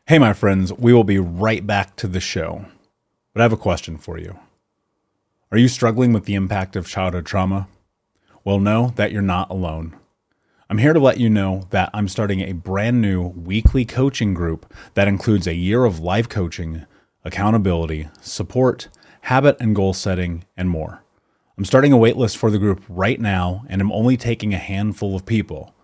Hey, my friends, we will be right back to the show. But I have a question for you. Are you struggling with the impact of childhood trauma? Well, know that you're not alone. I'm here to let you know that I'm starting a brand new weekly coaching group that includes a year of live coaching, accountability, support, habit and goal setting, and more. I'm starting a waitlist for the group right now, and I'm only taking a handful of people.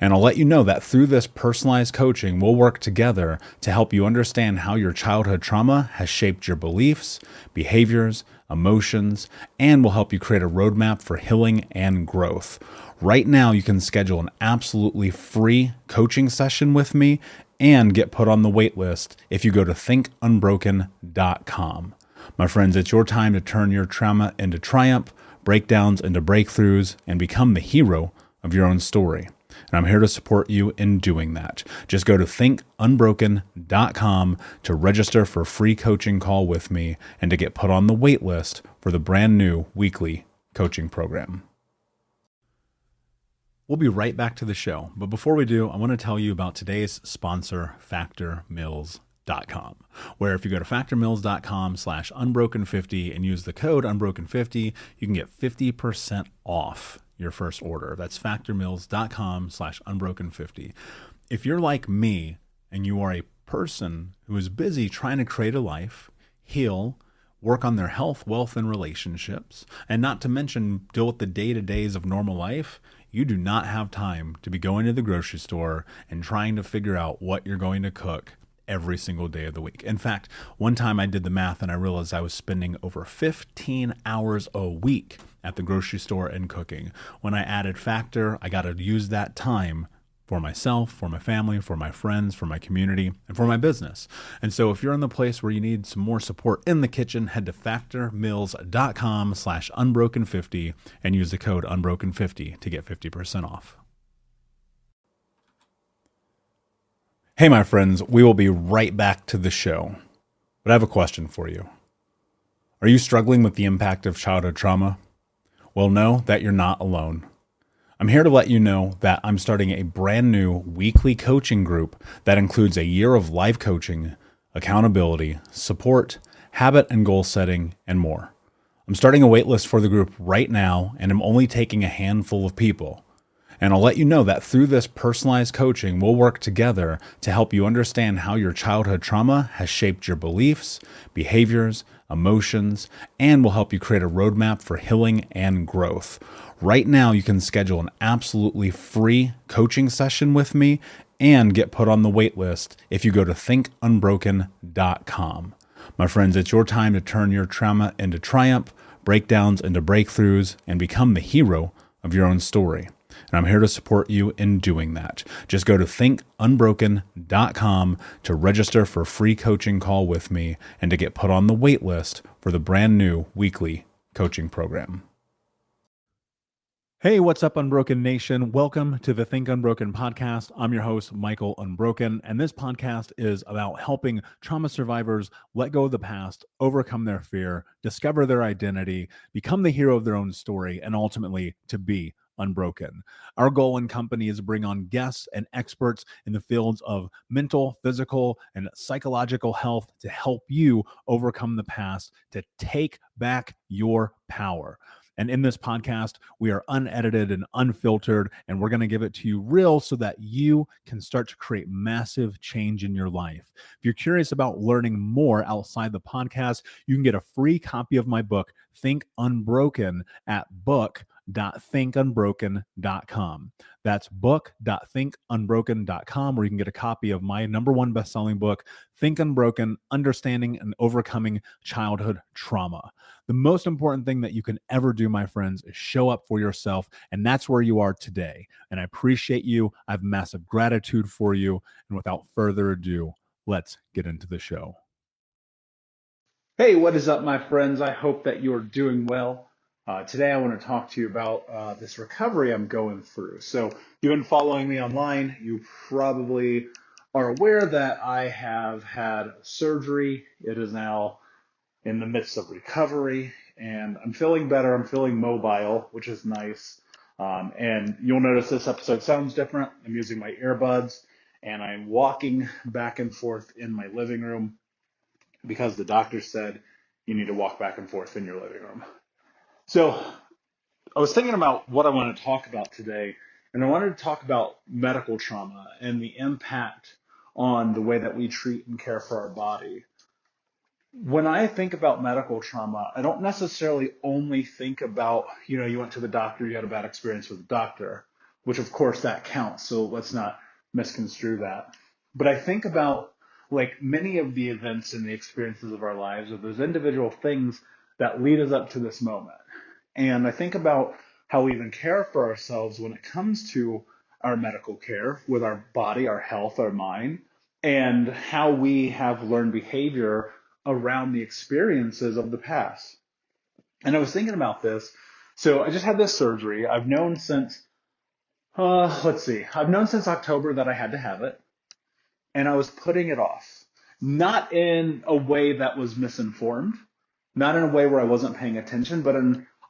And I'll let you know that through this personalized coaching, we'll work together to help you understand how your childhood trauma has shaped your beliefs, behaviors, emotions, and will help you create a roadmap for healing and growth. Right now, you can schedule an absolutely free coaching session with me and get put on the wait list if you go to thinkunbroken.com. My friends, it's your time to turn your trauma into triumph, breakdowns into breakthroughs, and become the hero of your own story. And I'm here to support you in doing that. Just go to thinkunbroken.com to register for a free coaching call with me and to get put on the wait list for the brand new weekly coaching program. We'll be right back to the show. But before we do, I want to tell you about today's sponsor, FactorMeals.com, where if you go to factormeals.com/unbroken50 and use the code unbroken50, you can get 50% off your first order. That's factormeals.com/unbroken50. If you're like me and you are a person who is busy trying to create a life, heal, work on their health, wealth, and relationships, and not to mention deal with the day-to-days of normal life, you do not have time to be going to the grocery store and trying to figure out what you're going to cook every single day of the week. In fact, one time I did the math and I realized I was spending over 15 hours a week at the grocery store and cooking. When I added Factor, I got to use that time for myself, for my family, for my friends, for my community, and for my business. And so if you're in the place where you need some more support in the kitchen, head to factormeals.com/unbroken50 and use the code unbroken50 to get 50% off. Hey, my friends, we will be right back to the show. But I have a question for you. Are you struggling with the impact of childhood trauma? Well, know that you're not alone. I'm here to let you know that I'm starting a brand new weekly coaching group that includes a year of live coaching, accountability, support, habit and goal setting, and more. I'm starting a waitlist for the group right now, and I'm only taking a handful of people. And I'll let you know that through this personalized coaching, we'll work together to help you understand how your childhood trauma has shaped your beliefs, behaviors, emotions, and will help you create a roadmap for healing and growth. Right now, you can schedule an absolutely free coaching session with me and get put on the wait list if you go to thinkunbroken.com. My friends, it's your time to turn your trauma into triumph, breakdowns into breakthroughs, and become the hero of your own story. And I'm here to support you in doing that. Just go to thinkunbroken.com to register for a free coaching call with me and to get put on the wait list for the brand new weekly coaching program. Hey, what's up, Unbroken Nation? Welcome to the Think Unbroken podcast. I'm your host, Michael Unbroken, and this podcast is about helping trauma survivors let go of the past, overcome their fear, discover their identity, become the hero of their own story, and ultimately to be unbroken. Our goal in company is to bring on guests and experts in the fields of mental, physical, and psychological health to help you overcome the past, to take back your power. And in this podcast, we are unedited and unfiltered, and we're going to give it to you real so that you can start to create massive change in your life. If you're curious about learning more outside the podcast, you can get a free copy of my book, Think Unbroken, at book.thinkunbroken.com. That's book.thinkunbroken.com, where you can get a copy of my #1 best-selling book, Think Unbroken: Understanding and Overcoming Childhood Trauma. The most important thing that you can ever do, my friends, is show up for yourself, and that's where you are today. And I appreciate you. I have massive gratitude for you. And without further ado, let's get into the show. Hey, what is up, my friends? I hope that you're doing well. Today, I want to talk to you about this recovery I'm going through. So, if you've been following me online, you probably are aware that I have had surgery. It is now in the midst of recovery, and I'm feeling better. I'm feeling mobile, which is nice. And you'll notice this episode sounds different. I'm using my earbuds, and I'm walking back and forth in my living room because the doctor said you need to walk back and forth in your living room. So I was thinking about what I want to talk about today, and I wanted to talk about medical trauma and the impact on the way that we treat and care for our body. When I think about medical trauma, I don't necessarily only think about, you went to the doctor, you had a bad experience with the doctor, which of course that counts, so let's not misconstrue that. But I think about like many of the events and the experiences of our lives, of those individual things that lead us up to this moment. And I think about how we even care for ourselves when it comes to our medical care with our body, our health, our mind, and how we have learned behavior around the experiences of the past. And I was thinking about this. So I just had this surgery. I've known since, I've known since October that I had to have it. And I was putting it off. Not in a way that was misinformed, not in a way where I wasn't paying attention, but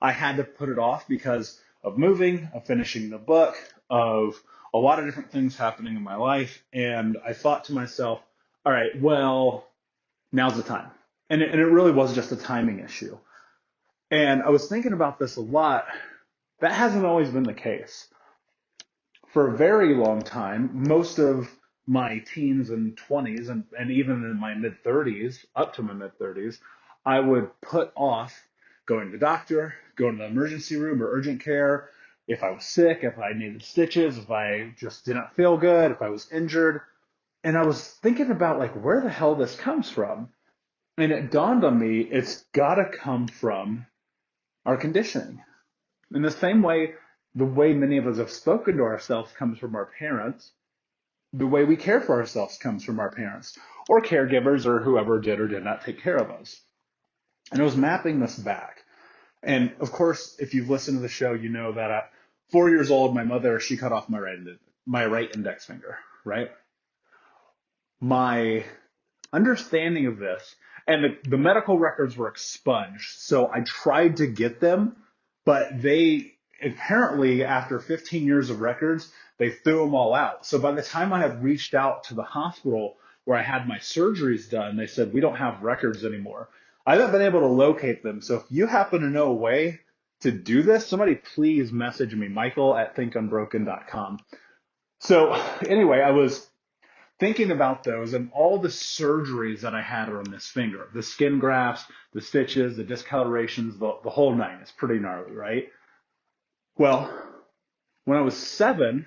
I had to put it off because of moving, of finishing the book, of a lot of different things happening in my life. And I thought to myself, all right, well, now's the time. And it really was just a timing issue. And I was thinking about this a lot. That hasn't always been the case. For a very long time, most of my teens and 20s, and even in my mid-30s, up to my mid-30s, I would put off going to the doctor, going to the emergency room or urgent care, if I was sick, if I needed stitches, if I just didn't feel good, if I was injured. And I was thinking about like where the hell this comes from. And it dawned on me, it's got to come from our conditioning. In the same way, the way many of us have spoken to ourselves comes from our parents. The way we care for ourselves comes from our parents or caregivers or whoever did or did not take care of us. And I was mapping this back. And of course, if you've listened to the show, you know that at 4 years old, my mother, she cut off my right index finger, right? My understanding of this, and the medical records were expunged, so I tried to get them, but they apparently, after 15 years of records, they threw them all out. So by the time I had reached out to the hospital where I had my surgeries done, they said, we don't have records anymore. I haven't been able to locate them. So if you happen to know a way to do this, somebody please message me, michael@thinkunbroken.com. So anyway, I was thinking about those and all the surgeries that I had on this finger, the skin grafts, the stitches, the discolorations, the whole nine. It's pretty gnarly, right? Well, when I was 7,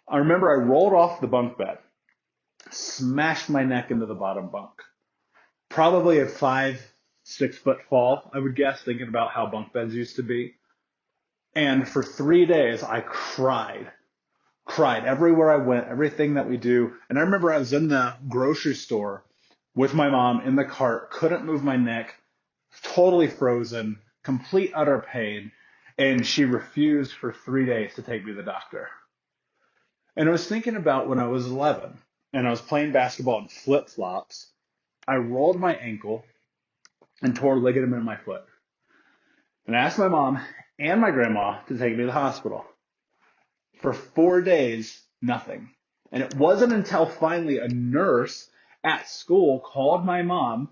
I remember I rolled off the bunk bed, smashed my neck into the bottom bunk. Probably a 5-6 foot fall, I would guess, thinking about how bunk beds used to be. And for 3 days, I cried everywhere I went, everything that we do. And I remember I was in the grocery store with my mom in the cart, couldn't move my neck, totally frozen, complete utter pain. And she refused for 3 days to take me to the doctor. And I was thinking about when I was 11 and I was playing basketball in flip-flops, I rolled my ankle and tore a ligament in my foot. And I asked my mom and my grandma to take me to the hospital. For 4 days, nothing. And it wasn't until finally a nurse at school called my mom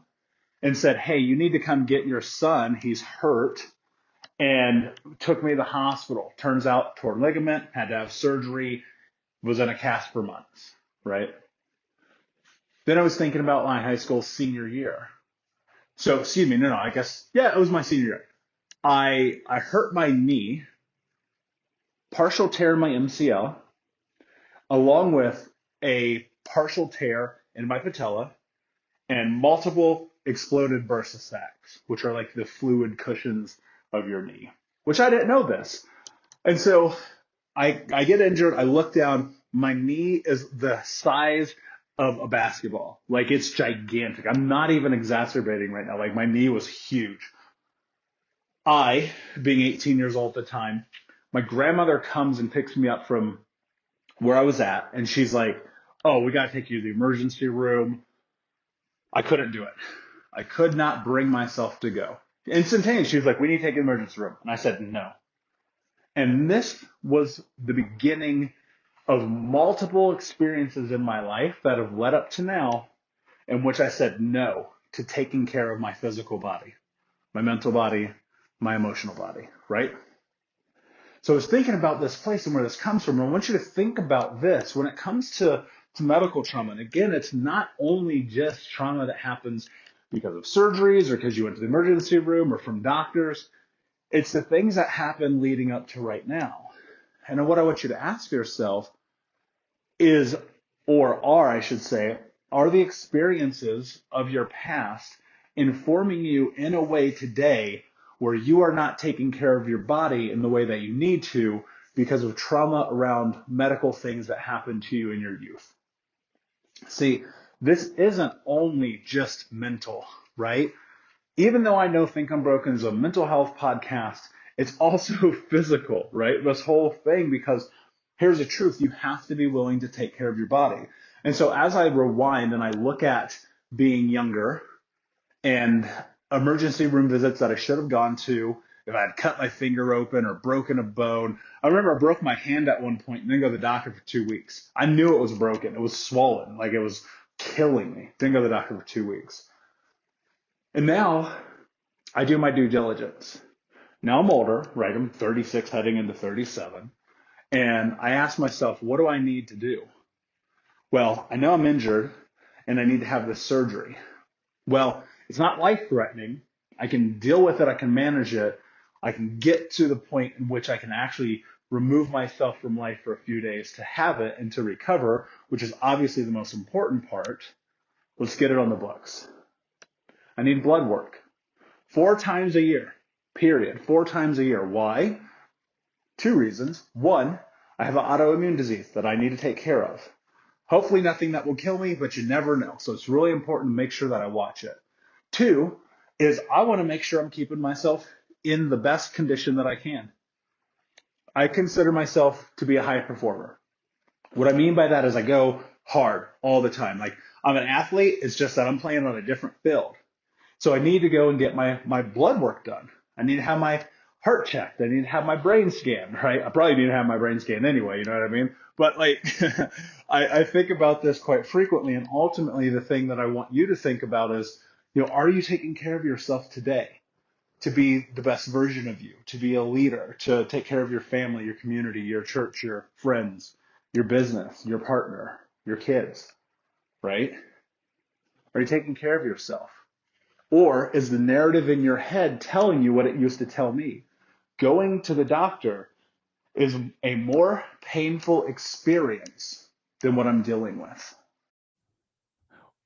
and said, hey, you need to come get your son. He's hurt. And took me to the hospital. Turns out, torn ligament, had to have surgery, was in a cast for months, right? Then I was thinking about my high school senior year. So, it was my senior year. I hurt my knee, partial tear in my MCL, along with a partial tear in my patella, and multiple exploded bursa sacs, which are like the fluid cushions of your knee, which I didn't know this. And so I get injured. I look down. My knee is the size of a basketball. Like, it's gigantic. I'm not even exacerbating right now. Like, my knee was huge. I, being 18 years old at the time, my grandmother comes and picks me up from where I was at. And she's like, oh, we got to take you to the emergency room. I couldn't do it. I could not bring myself to go. Instantaneously, she was like, we need to take you to the emergency room. And I said, no. And this was the beginning of multiple experiences in my life that have led up to now in which I said no to taking care of my physical body, my mental body, my emotional body, right? So I was thinking about this place and where this comes from. And I want you to think about this when it comes to medical trauma. And again, it's not only just trauma that happens because of surgeries or because you went to the emergency room or from doctors. It's the things that happen leading up to right now. And what I want you to ask yourself is, or are, I should say, are the experiences of your past informing you in a way today where you are not taking care of your body in the way that you need to because of trauma around medical things that happened to you in your youth? See, this isn't only just mental, right? Even though I know Think Unbroken is a mental health podcast, it's also physical, right? This whole thing, because here's the truth. You have to be willing to take care of your body. And so as I rewind and I look at being younger and emergency room visits that I should have gone to, if I had cut my finger open or broken a bone. I remember I broke my hand at one point and didn't go to the doctor for 2 weeks. I knew it was broken. It was swollen, like it was killing me. Didn't go to the doctor for 2 weeks. And now I do my due diligence. Now I'm older, right? I'm 36 heading into 37. And I ask myself, what do I need to do? Well, I know I'm injured and I need to have this surgery. Well, it's not life-threatening. I can deal with it. I can manage it. I can get to the point in which I can actually remove myself from life for a few days to have it and to recover, which is obviously the most important part. Let's get it on the books. I need blood work 4 times a year, period. 4 times a year. Why? 2 reasons. 1, I have an autoimmune disease that I need to take care of. Hopefully nothing that will kill me, but you never know. So it's really important to make sure that I watch it. 2 is I want to make sure I'm keeping myself in the best condition that I can. I consider myself to be a high performer. What I mean by that is I go hard all the time. Like I'm an athlete, it's just that I'm playing on a different field. So I need to go and get my blood work done. I need to have my heart checked. I need to have my brain scanned, right? I probably need to have my brain scanned anyway, you know what I mean? But like, I think about this quite frequently, and ultimately the thing that I want you to think about is, are you taking care of yourself today to be the best version of you, to be a leader, to take care of your family, your community, your church, your friends, your business, your partner, your kids, right? Are you taking care of yourself? Or is the narrative in your head telling you what it used to tell me? Going to the doctor is a more painful experience than what I'm dealing with.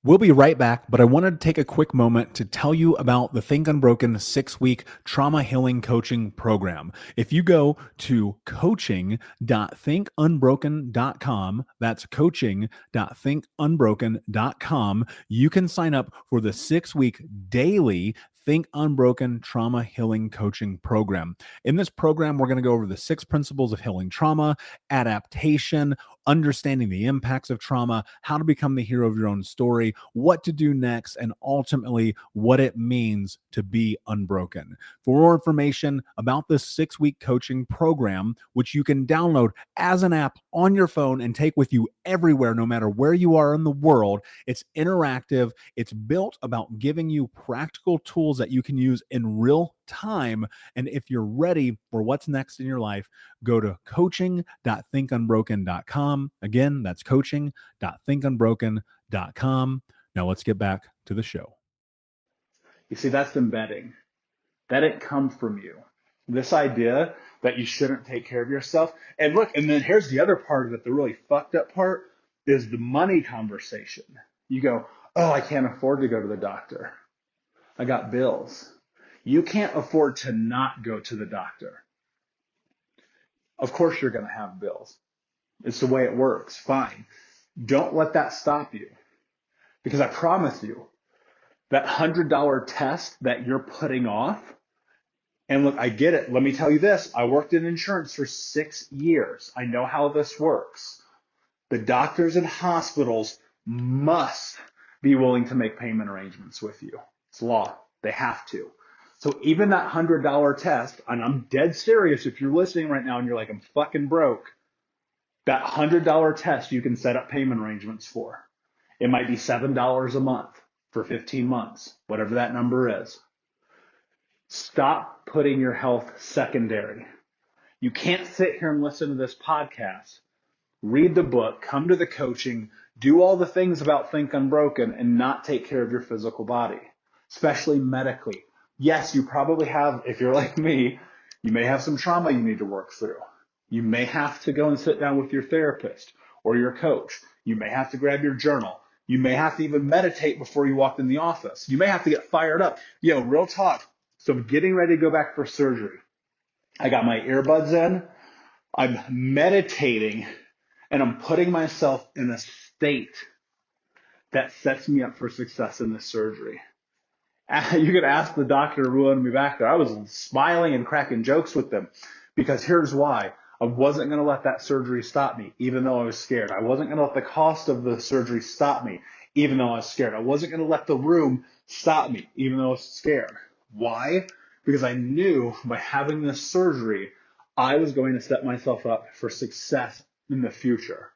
We'll be right back, but I wanted to take a quick moment to tell you about the Think Unbroken 6-week trauma healing coaching program. If you go to coaching.thinkunbroken.com, that's coaching.thinkunbroken.com, you can sign up for the 6-week daily Think Unbroken Trauma Healing Coaching Program. In this program, we're going to go over the 6 principles of healing trauma, adaptation, understanding the impacts of trauma, how to become the hero of your own story, what to do next, and ultimately what it means to be unbroken. For more information about this 6-week coaching program, which you can download as an app on your phone and take with you everywhere, no matter where you are in the world, it's interactive. It's built about giving you practical tools that you can use in real time. And if you're ready for what's next in your life, go to coaching.thinkunbroken.com. Again, that's coaching.thinkunbroken.com. Now let's get back to the show. You see, that's embedding. That didn't come from you. This idea that you shouldn't take care of yourself. And look, and then here's the other part of it, the really fucked up part is the money conversation. You go, oh, I can't afford to go to the doctor. I got bills. You can't afford to not go to the doctor. Of course you're going to have bills. It's the way it works. Fine. Don't let that stop you. Because I promise you, that $100 test that you're putting off, and look, I get it. Let me tell you this. I worked in insurance for 6 years. I know how this works. The doctors and hospitals must be willing to make payment arrangements with you. It's law. They have to. So even that $100 test, and I'm dead serious, if you're listening right now and you're like, I'm fucking broke, That $100 test you can set up payment arrangements for. It might be $7 a month for 15 months, whatever that number is. Stop putting your health secondary. You can't sit here and listen to this podcast, read the book, come to the coaching, do all the things about Think Unbroken and not take care of your physical body, especially medically. Yes, you probably have, if you're like me, you may have some trauma you need to work through. You may have to go and sit down with your therapist or your coach. You may have to grab your journal. You may have to even meditate before you walk in the office. You may have to get fired up. Real talk. So I'm getting ready to go back for surgery. I got my earbuds in. I'm meditating and I'm putting myself in a state that sets me up for success in this surgery. You could ask the doctor who wanted me back there. I was smiling and cracking jokes with them because here's why. I wasn't going to let that surgery stop me, even though I was scared. I wasn't going to let the cost of the surgery stop me, even though I was scared. I wasn't going to let the room stop me, even though I was scared. Why? Because I knew by having this surgery, I was going to set myself up for success in the future.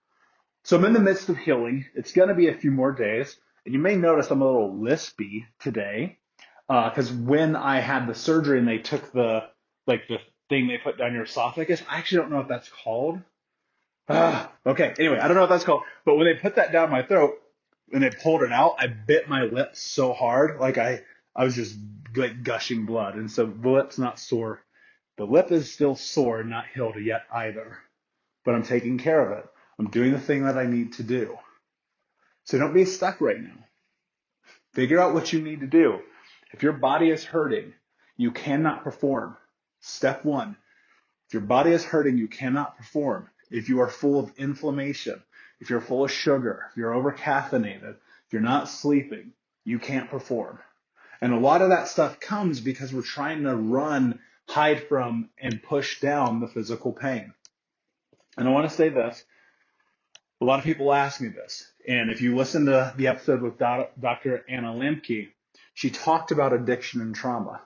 So I'm in the midst of healing. It's going to be a few more days. And you may notice I'm a little lispy today because when I had the surgery and they took the thing they put down your esophagus, I actually don't know what that's called. Okay, anyway, I don't know what that's called. But when they put that down my throat and they pulled it out, I bit my lip so hard, like I was just like gushing blood. And so the lip's not sore. The lip is still sore, not healed yet either. But I'm taking care of it. I'm doing the thing that I need to do. So don't be stuck right now. Figure out what you need to do. If your body is hurting, you cannot perform. Step one, if your body is hurting, you cannot perform. If you are full of inflammation, if you're full of sugar, if you're over caffeinated, if you're not sleeping, you can't perform. And a lot of that stuff comes because we're trying to run, hide from, and push down the physical pain. And I want to say this. A lot of people ask me this. And if you listen to the episode with Dr. Anna Lemke, she talked about addiction and trauma.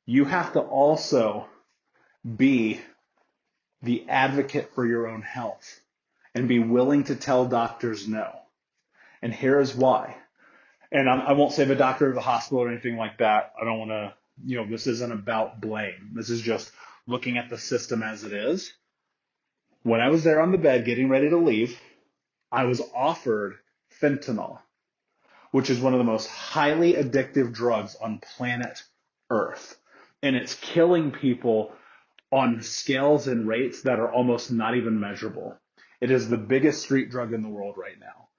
You have to also be the advocate for your own health and be willing to tell doctors no. And here is why. And I won't say the doctor or the hospital or anything like that. I don't want to, this isn't about blame. This is just looking at the system as it is. When I was there on the bed getting ready to leave, I was offered fentanyl, which is one of the most highly addictive drugs on planet Earth. And it's killing people on scales and rates that are almost not even measurable. It is the biggest street drug in the world right now.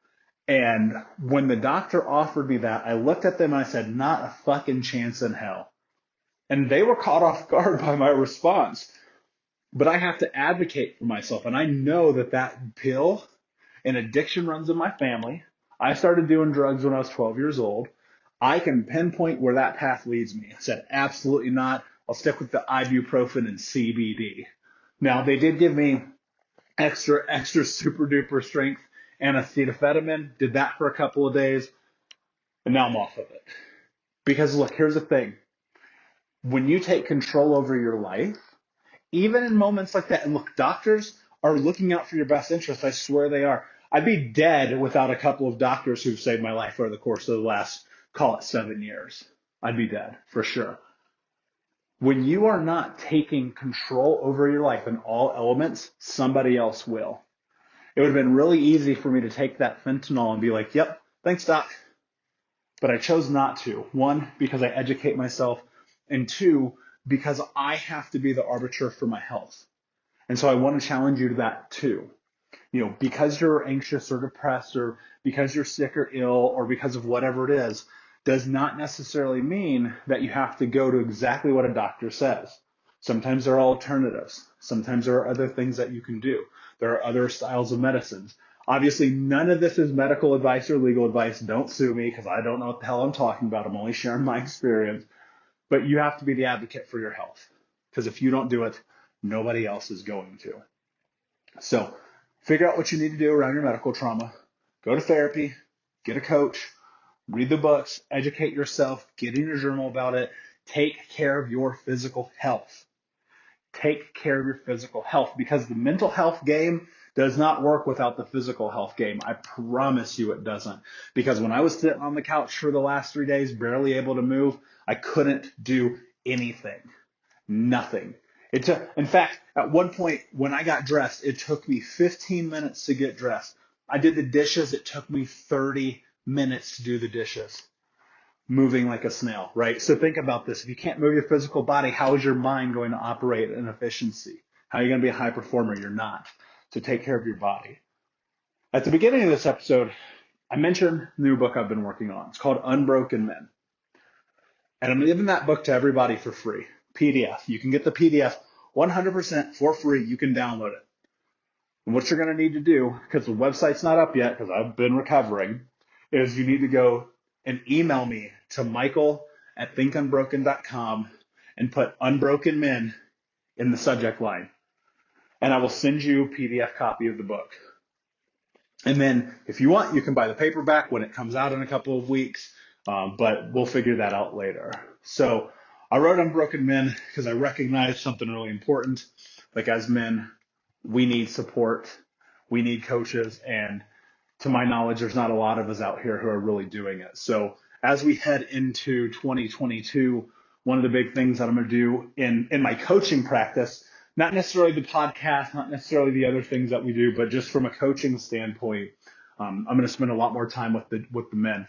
And when the doctor offered me that, I looked at them and I said, not a fucking chance in hell. And they were caught off guard by my response. But I have to advocate for myself. And I know that pill and addiction runs in my family. I started doing drugs when I was 12 years old. I can pinpoint where that path leads me. I said, absolutely not. I'll stick with the ibuprofen and CBD. Now, they did give me extra super duper strength acetaminophen. Did that for a couple of days. And now I'm off of it. Because look, here's the thing. When you take control over your life, even in moments like that, and look, doctors are looking out for your best interest. I swear they are. I'd be dead without a couple of doctors who've saved my life over the course of the last, call it 7 years. I'd be dead for sure. When you are not taking control over your life in all elements, somebody else will. It would have been really easy for me to take that fentanyl and be like, yep, thanks, doc. But I chose not to. One, because I educate myself. And two, because I have to be the arbiter for my health. And so I want to challenge you to that too. Because you're anxious or depressed or because you're sick or ill or because of whatever it is, does not necessarily mean that you have to go to exactly what a doctor says. Sometimes there are alternatives. Sometimes there are other things that you can do. There are other styles of medicines. Obviously, none of this is medical advice or legal advice. Don't sue me because I don't know what the hell I'm talking about. I'm only sharing my experience. But you have to be the advocate for your health. Because if you don't do it, nobody else is going to. So figure out what you need to do around your medical trauma. Go to therapy. Get a coach. Read the books. Educate yourself. Get in your journal about it. Take care of your physical health. Take care of your physical health. Because the mental health game does not work without the physical health game. I promise you it doesn't. Because when I was sitting on the couch for the last 3 days, barely able to move, I couldn't do anything. Nothing. In fact, at one point when I got dressed, it took me 15 minutes to get dressed. I did the dishes. It took me 30 minutes to do the dishes. Moving like a snail, right? So think about this. If you can't move your physical body, how is your mind going to operate in efficiency? How are you going to be a high performer? You're not. So take care of your body. At the beginning of this episode, I mentioned the new book I've been working on. It's called Unbroken Men. And I'm giving that book to everybody for free. PDF. You can get the PDF 100% for free. You can download it. And what you're going to need to do, because the website's not up yet, because I've been recovering, is you need to go and email me to michael@thinkunbroken.com and put Unbroken Men in the subject line. And I will send you a PDF copy of the book. And then if you want, you can buy the paperback when it comes out in a couple of weeks. But we'll figure that out later. So I wrote Unbroken Men because I recognized something really important. Like as men, we need support. We need coaches. And to my knowledge, there's not a lot of us out here who are really doing it. So as we head into 2022, one of the big things that I'm going to do in my coaching practice, not necessarily the podcast, not necessarily the other things that we do, but just from a coaching standpoint, I'm going to spend a lot more time with the men.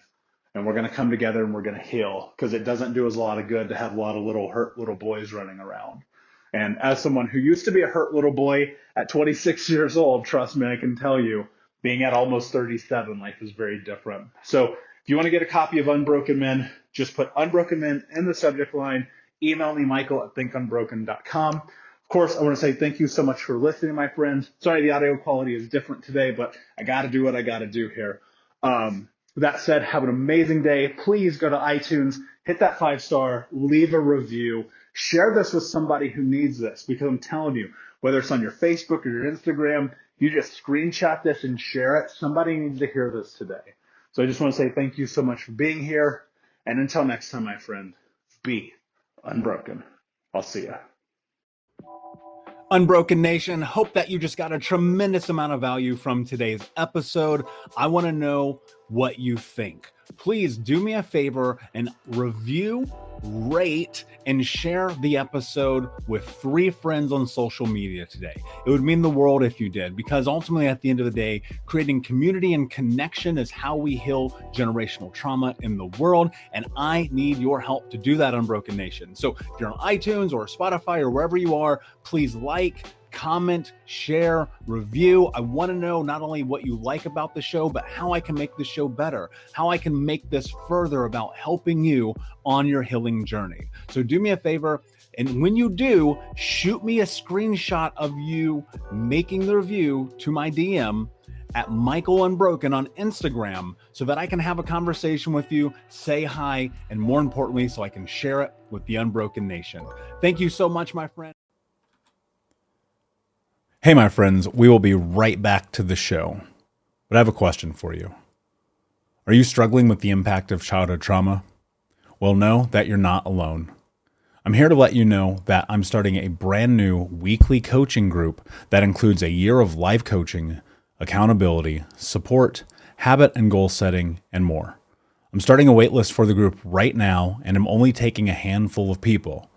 And we're going to come together and we're going to heal, because it doesn't do us a lot of good to have a lot of little hurt little boys running around. And as someone who used to be a hurt little boy at 26 years old, trust me, I can tell you, being at almost 37, life is very different. So if you want to get a copy of Unbroken Men, just put Unbroken Men in the subject line. Email me, michael@thinkunbroken.com. Of course, I want to say thank you so much for listening, my friends. Sorry the audio quality is different today, but I got to do what I got to do here. With that said, have an amazing day. Please go to iTunes, hit that 5-star, leave a review, share this with somebody who needs this, because I'm telling you, whether it's on your Facebook or your Instagram, you just screenshot this and share it. Somebody needs to hear this today. So I just want to say thank you so much for being here. And until next time, my friend, be unbroken. I'll see ya. Unbroken Nation, hope that you just got a tremendous amount of value from today's episode. I want to know what you think. Please do me a favor and review, rate, and share the episode with 3 friends on social media today. It would mean the world if you did, because ultimately at the end of the day, creating community and connection is how we heal generational trauma in the world. And I need your help to do that, Unbroken Nation. So if you're on iTunes or Spotify or wherever you are, please like, comment, share, review. I want to know not only what you like about the show, but how I can make the show better, how I can make this further about helping you on your healing journey. So do me a favor, and when you do, shoot me a screenshot of you making the review to my DM at Michael Unbroken on Instagram, so that I can have a conversation with you, say hi, and more importantly, so I can share it with the Unbroken Nation. Thank you so much, my friend. Hey, my friends, we will be right back to the show. But I have a question for you. Are you struggling with the impact of childhood trauma? Well, know that you're not alone. I'm here to let you know that I'm starting a brand new weekly coaching group that includes a year of live coaching, accountability, support, habit and goal setting, and more. I'm starting a waitlist for the group right now, and I'm only taking a handful of people.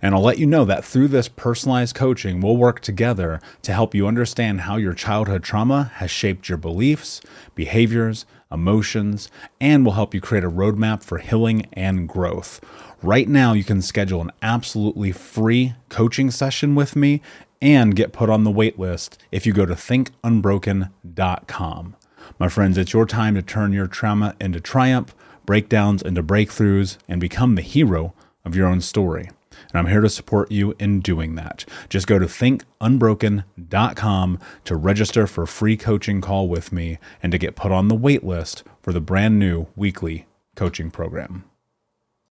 And I'll let you know that through this personalized coaching, we'll work together to help you understand how your childhood trauma has shaped your beliefs, behaviors, emotions, and will help you create a roadmap for healing and growth. Right now, you can schedule an absolutely free coaching session with me and get put on the wait list if you go to thinkunbroken.com. My friends, it's your time to turn your trauma into triumph, breakdowns into breakthroughs, and become the hero of your own story. And I'm here to support you in doing that. Just go to thinkunbroken.com to register for a free coaching call with me and to get put on the wait list for the brand new weekly coaching program.